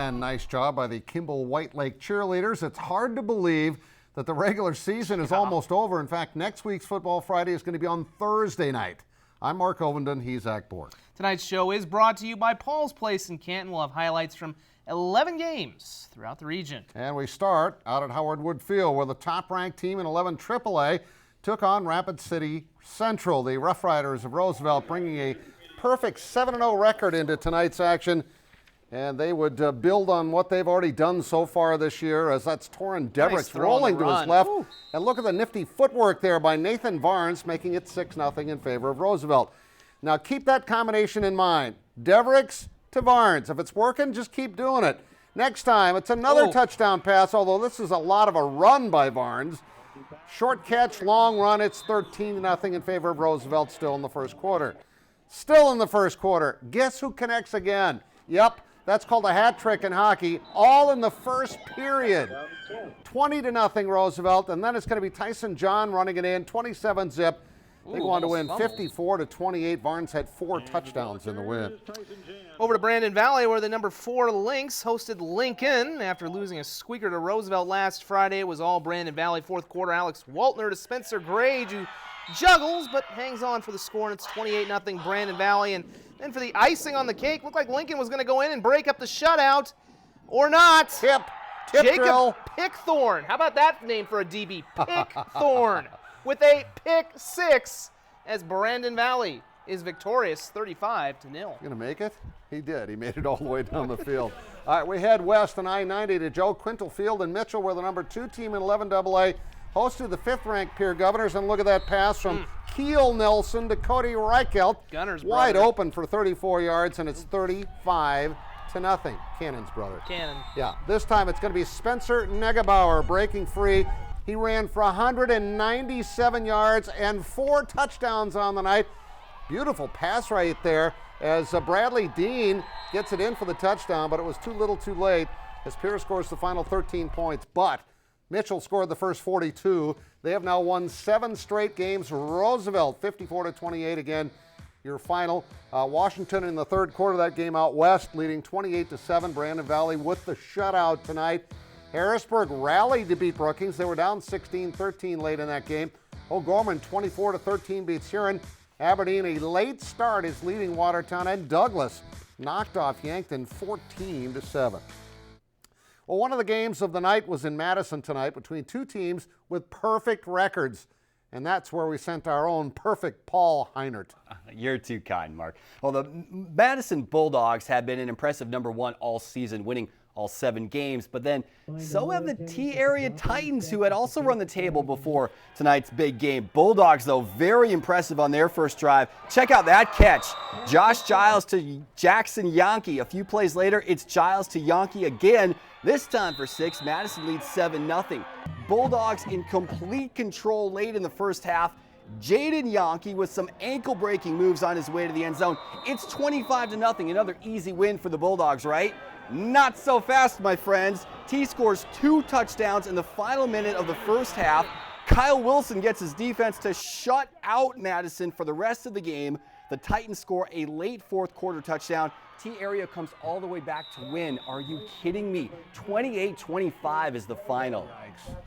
And nice job by the Kimball-White Lake cheerleaders. It's hard to believe that the regular season is almost over. In fact, next week's Football Friday is going to be on Thursday night. I'm Mark Ovenden. He's Zach Borg. Tonight's show is brought to you by Paul's Place in Canton. We'll have highlights from 11 games throughout the region. And we start out at Howard Wood Field, where the top-ranked team in 11 AAA took on Rapid City Central. The Rough Riders of Roosevelt bringing a perfect 7-0 record into tonight's action. And they would build on what they've already done so far this year, as that's Torrin Devericks rolling to his left. Ooh. And look at the nifty footwork there by Nathan Varnes, making it 6-0 in favor of Roosevelt. Now keep that combination in mind. Devericks to Varnes. If it's working, just keep doing it. Next time, it's another touchdown pass, although this is a lot of a run by Varnes. Short catch, long run. It's 13-0 in favor of Roosevelt still in the first quarter. Still in the first quarter. Guess who connects again? Yep. That's called a hat trick in hockey, all in the first period. 20-0 Roosevelt, and then it's going to be Tyson John running it in, 27-zip. They go on to win 54-28. Varnes had 4 touchdowns in the win. Over to Brandon Valley, where the number 4 Lynx hosted Lincoln. After losing a squeaker to Roosevelt last Friday, it was all Brandon Valley. Fourth quarter, Alex Waltner to Spencer Grage, who juggles but hangs on for the score, and it's 28-0 Brandon Valley. And then for the icing on the cake, looked like Lincoln was going to go in and break up the shutout, or not. Tip Jacob drill. Pickthorn. How about that name for a DB? Pickthorn with a pick 6 as Brandon Valley is victorious 35-0. Going to make it? He did. He made it all the way down the field. All right, we head west on I-90 to Joe Quintal Field in Mitchell, where the number 2 team in 11 AA hosted the 5th-ranked Pierre Governors. And look at that pass from Keel Nelson to Cody Reichelt. Gunner's wide brother. open for 34 yards, and it's 35-0. Cannon's brother. Cannon. Yeah, this time it's going to be Spencer Negebauer breaking free. He ran for 197 yards and 4 touchdowns on the night. Beautiful pass right there as Bradley Dean gets it in for the touchdown, but it was too little too late as Pierre scores the final 13 points. But Mitchell scored the first 42. They have now won 7 straight games. Roosevelt 54-28 again. Your final. Washington in the third quarter of that game out west, leading 28-7. Brandon Valley with the shutout tonight. Harrisburg rallied to beat Brookings. They were down 16-13 late in that game. O'Gorman 24-13 beats Huron. Aberdeen, a late start, is leading Watertown, and Douglas knocked off Yankton 14-7. Well, one of the games of the night was in Madison tonight between 2 teams with perfect records. And that's where we sent our own perfect Paul Heinert. You're too kind, Mark. Well, the Madison Bulldogs have been an impressive number 1 all season, winning all 7 games, but then so have the T-Area Titans, who had also run the table before tonight's big game. Bulldogs, though, very impressive on their first drive. Check out that catch. Josh Giles to Jackson Yankee. A few plays later, it's Giles to Yankee again. This time for 6, Madison leads 7-0. Bulldogs in complete control late in the first half. Jaden Yankee with some ankle-breaking moves on his way to the end zone. It's 25-0, another easy win for the Bulldogs, right? Not so fast, my friends. T scores 2 touchdowns in the final minute of the first half. Kyle Wilson gets his defense to shut out Madison for the rest of the game. The Titans score a late fourth quarter touchdown. T-Area comes all the way back to win. Are you kidding me? 28-25 is the final.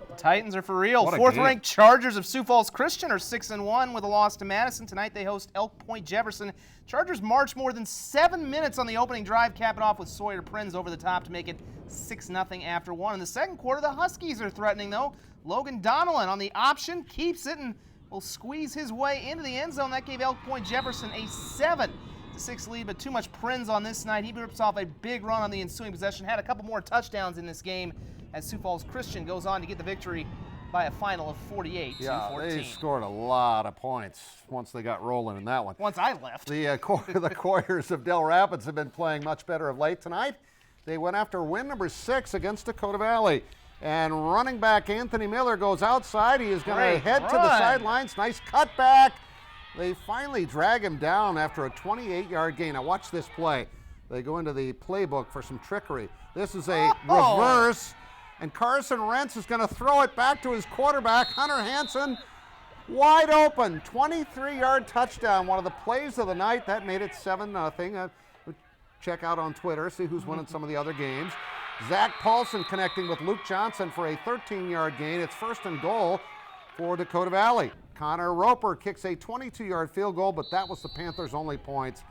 The Titans are for real. What a 4th-ranked Chargers of Sioux Falls Christian are 6-1 with a loss to Madison. Tonight they host Elk Point-Jefferson. Chargers march more than 7 minutes on the opening drive, cap it off with Sawyer Prinz over the top to make it 6-0 after 1. In the second quarter, the Huskies are threatening, though. Logan Donnellan on the option keeps it and will squeeze his way into the end zone. That gave Elk Point-Jefferson a 7-6 lead, but too much Prinz on this night. He rips off a big run on the ensuing possession, had a couple more touchdowns in this game as Sioux Falls Christian goes on to get the victory by a final of 48-14. Yeah, they scored a lot of points once they got rolling in that one. Once I left. The Coyers of Dell Rapids have been playing much better of late tonight. They went after win number 6 against Dakota Valley. And running back Anthony Miller goes outside. He is going to head to the sidelines. Nice cutback. They finally drag him down after a 28-yard gain. Now watch this play. They go into the playbook for some trickery. This is a reverse, and Carson Rentz is going to throw it back to his quarterback, Hunter Hansen, wide open. 23-yard touchdown, one of the plays of the night. That made it 7-0. check out on Twitter, see who's winning some of the other games. Zach Paulson connecting with Luke Johnson for a 13-yard gain. It's 1st and goal for Dakota Valley. Connor Roper kicks a 22-yard field goal, but that was the Panthers' only points.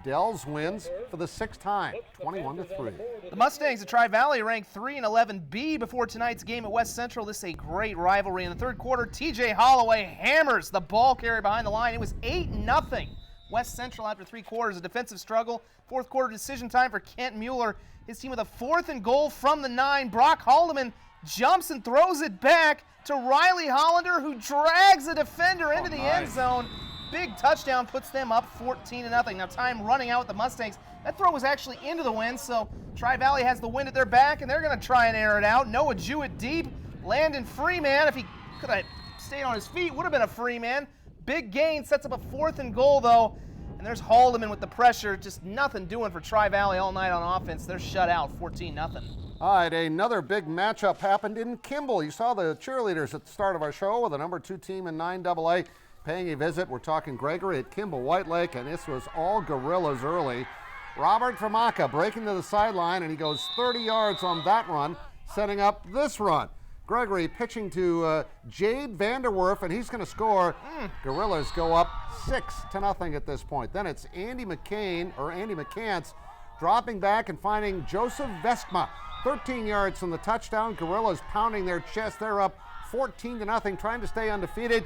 Dells wins for the 6th time, 21-3. The Mustangs of TriValley ranked 3 and 11B before tonight's game at West Central. This is a great rivalry. In the third quarter, TJ Holloway hammers the ball carrier behind the line. It was 8-0. West Central after 3 quarters, a defensive struggle. Fourth quarter decision time for Kent Mueller. His team with a 4th and goal from the 9. Brock Haldeman jumps and throws it back to Riley Hollander, who drags the defender into the end zone. Big touchdown puts them up 14-0. Now time running out with the Mustangs. That throw was actually into the wind, so TriValley has the wind at their back, and they're going to try and air it out. Noah Jewett deep. Landon Freeman, if he could have stayed on his feet, would have been a free man. Big gain, sets up a 4th and goal, though. And there's Haldeman with the pressure. Just nothing doing for TriValley all night on offense. They're shut out 14-0. All right, another big matchup happened in Kimball. You saw the cheerleaders at the start of our show with the number 2 team in 9AA paying a visit. We're talking Gregory at Kimball-White Lake, and this was all guerrillas early. Robert Famaka breaking to the sideline, and he goes 30 yards on that run, setting up this run. Gregory pitching to Jade Vanderwerf, and he's going to score. Gorillas go up 6-0 at this point. Then it's Andy McCants dropping back and finding Joseph Veskma. 13 yards from the touchdown. Gorillas pounding their chest. They're up 14-0, trying to stay undefeated.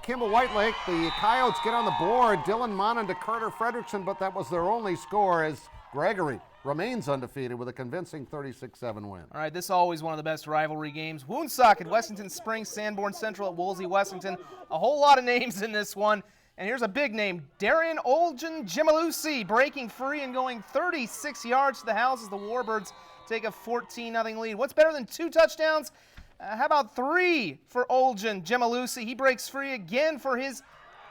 Kimball-White Lake, the Coyotes get on the board. Dylan Monin to Carter Fredrickson, but that was their only score as Gregory remains undefeated with a convincing 36-7 win. All right, this is always one of the best rivalry games. Woonsocket, Wessington Springs, Sanborn Central at Wolsey-Wessington. A whole lot of names in this one. And here's a big name, Darian Oljan Jimalusi breaking free and going 36 yards to the house as the Warbirds take a 14-0 lead. What's better than 2 touchdowns? How about 3 for Oljan Jimalusi? He breaks free again for his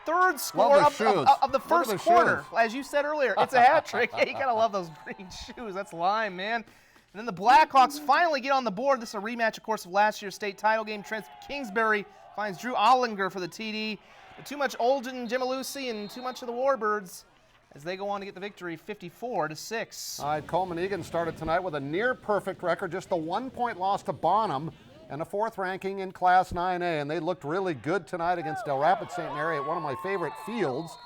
3rd score of the first quarter. As you said earlier, it's a hat trick. Yeah, you gotta love those green shoes. That's lime, man. And then the Blackhawks finally get on the board. This is a rematch, of course, of last year's state title game. Trent Kingsbury finds Drew Ollinger for the TD. But too much Oljan Jimalusi and too much of the Warbirds as they go on to get the victory 54-6. All right, Colman-Egan started tonight with a near-perfect record, just a 1-point loss to Bonham and a 4th ranking in Class 9A, and they looked really good tonight against Del Rapids St. Mary at one of my favorite fields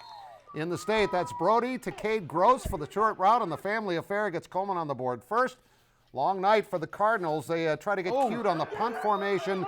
in the state. That's Brody to Cade Gross for the short route, and the family affair gets Coleman on the board first. Long night for the Cardinals. They try to get cute on the punt formation.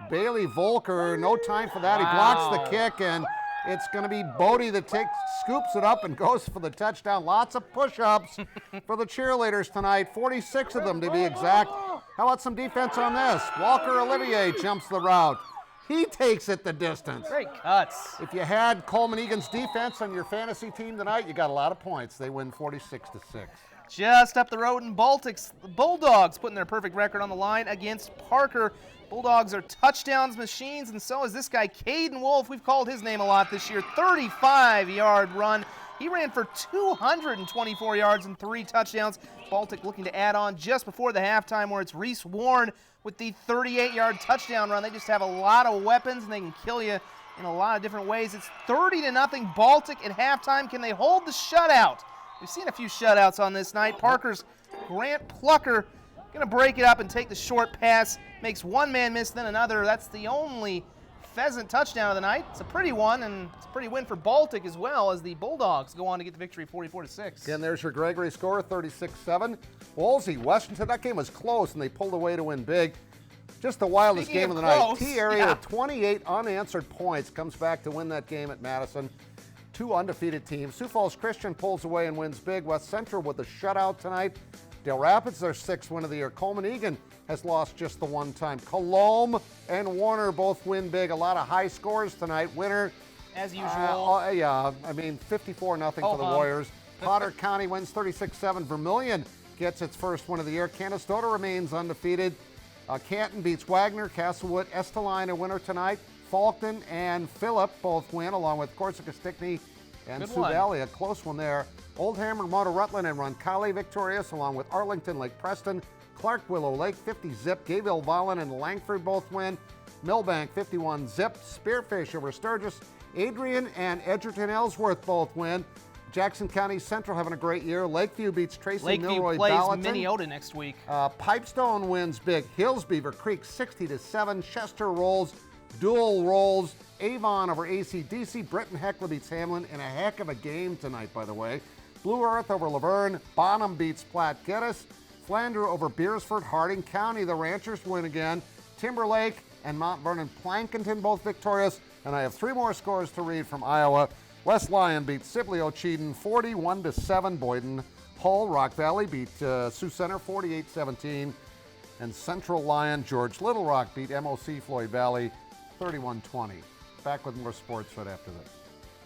Bailey Volker, no time for that. He blocks the kick, and it's going to be Bodie that scoops it up and goes for the touchdown. Lots of push-ups for the cheerleaders tonight, 46 of them to be exact. How about some defense on this? Walker Olivier jumps the route. He takes it the distance. Great cuts. If you had Colman-Egan's defense on your fantasy team tonight, you got a lot of points. They win 46-6. Just up the road in Baltic's Bulldogs putting their perfect record on the line against Parker. Bulldogs are touchdowns machines, and so is this guy, Caden Wolf. We've called his name a lot this year. 35-yard run. He ran for 224 yards and 3 touchdowns. Baltic looking to add on just before the halftime, where it's Reese Warren with the 38-yard touchdown run. They just have a lot of weapons, and they can kill you in a lot of different ways. It's 30-0 Baltic at halftime. Can they hold the shutout? We've seen a few shutouts on this night. Parker's Grant Plucker going to break it up and take the short pass. Makes one man miss, then another. That's the only Pheasant touchdown of the night. It's a pretty one, and it's a pretty win for Baltic as well, as the Bulldogs go on to get the victory 44-6. Again, there's your Gregory score, 36-7. Wolsey-Wessington, that game was close, and they pulled away to win big. Just the wildest game of the night. T-Area with 28 unanswered points comes back to win that game at Madison. 2 undefeated teams. Sioux Falls Christian pulls away and wins big. West Central with a shutout tonight. Del Rapids, their 6th win of the year. Coleman-Egan has lost just the one time. Colomb and Warner both win big. A lot of high scores tonight. Winner, as usual. 54-0 for the Warriors. Potter County wins 36-7. Vermilion gets its first win of the year. Canastota remains undefeated. Canton beats Wagner. Castlewood, Esteline a winner tonight. Faulkton and Phillip both win, along with Corsica Stickney and Sioux Valley. A close one there. Old Hammer, Motor Rutland, and Roncalli victorious, along with Arlington, Lake Preston, Clark Willow Lake 50-zip. Gayville, Vollen, and Langford both win. Millbank 51-zip. Spearfish over Sturgis. Adrian and Edgerton Ellsworth both win. Jackson County Central having a great year. Lakeview beats Tracy Lakeview Milroy plays Gallatin. Minneota next week. Pipestone wins big. Hills Beaver Creek 60-7. Chester rolls. Dual rolls. Avon over AC/DC. Britton Heckler beats Hamlin in a heck of a game tonight, by the way. Blue Earth over Laverne. Bonham beats Platte Geddes. Flandreau over Beersford. Harding County, the Ranchers win again. Timberlake and Mount Vernon Plankinton both victorious. And I have 3 more scores to read from Iowa. West Lyon beat Sibley Ocheyedan 41-7. Boyden Hull. Rock Valley beat Sioux Center 48-17. And Central Lyon George Little Rock beat MOC Floyd Valley 31-20. Back with more sports right after this.